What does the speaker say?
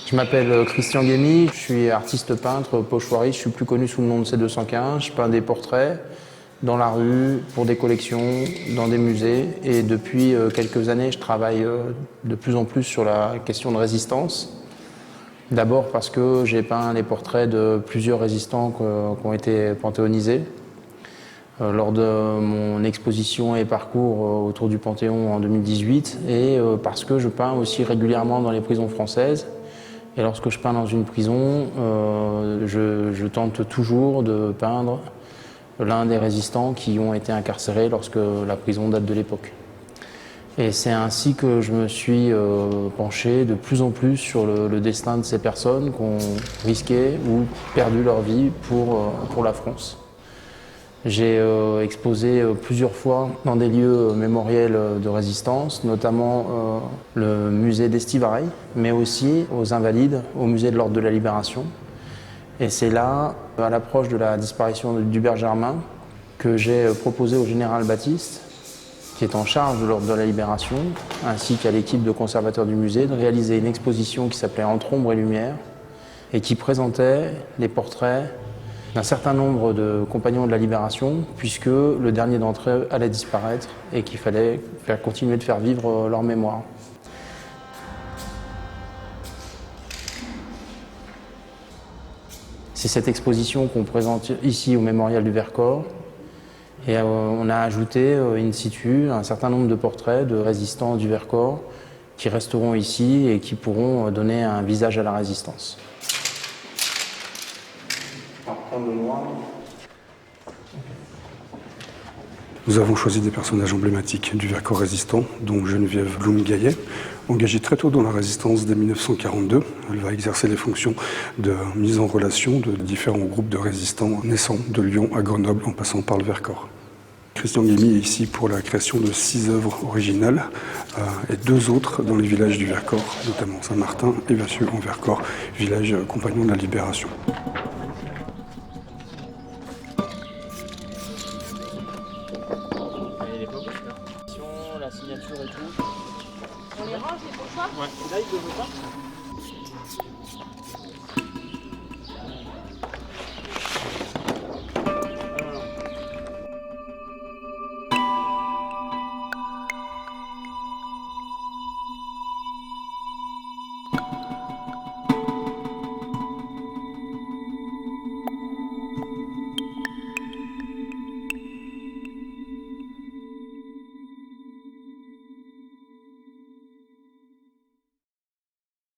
Je m'appelle Christian Guémy, je suis artiste peintre pochoiriste, je suis plus connu sous le nom de C215. Je peins des portraits dans la rue, pour des collections, dans des musées. Et depuis quelques années, je travaille de plus en plus sur la question de résistance. D'abord parce que j'ai peint les portraits de plusieurs résistants qui ont été panthéonisés. Lors de mon exposition et parcours autour du Panthéon en 2018, et parce que je peins aussi régulièrement dans les prisons françaises. Et lorsque je peins dans une prison, je tente toujours de peindre l'un des résistants qui ont été incarcérés lorsque la prison date de l'époque. Et c'est ainsi que je me suis penché de plus en plus sur le destin de ces personnes qui ont risqué ou perdu leur vie pour la France. J'ai exposé plusieurs fois dans des lieux mémoriels de résistance, notamment le musée d'Estivareil, mais aussi aux Invalides, au musée de l'Ordre de la Libération. Et c'est là, à l'approche de la disparition d'Hubert Germain, que j'ai proposé au général Baptiste, qui est en charge de l'Ordre de la Libération, ainsi qu'à l'équipe de conservateurs du musée, de réaliser une exposition qui s'appelait Entre ombre et lumière, et qui présentait les portraits d'un certain nombre de compagnons de la Libération, puisque le dernier d'entre eux allait disparaître et qu'il fallait continuer de faire vivre leur mémoire. C'est cette exposition qu'on présente ici au Mémorial du Vercors. Et on a ajouté in situ un certain nombre de portraits de résistants du Vercors qui resteront ici et qui pourront donner un visage à la résistance. Nous avons choisi des personnages emblématiques du Vercors résistant, dont Geneviève Blum-Gaillet. Engagée très tôt dans la résistance dès 1942, elle va exercer les fonctions de mise en relation de différents groupes de résistants naissant de Lyon à Grenoble en passant par le Vercors. Christian Guémy est ici pour la création de 6 œuvres originales et 2 autres dans les villages du Vercors, notamment Saint-Martin et Vassieux-en-Vercors, village compagnon de la Libération. La signature et tout. On les range les pochoirs? Ouais. Là, il ne veut pas.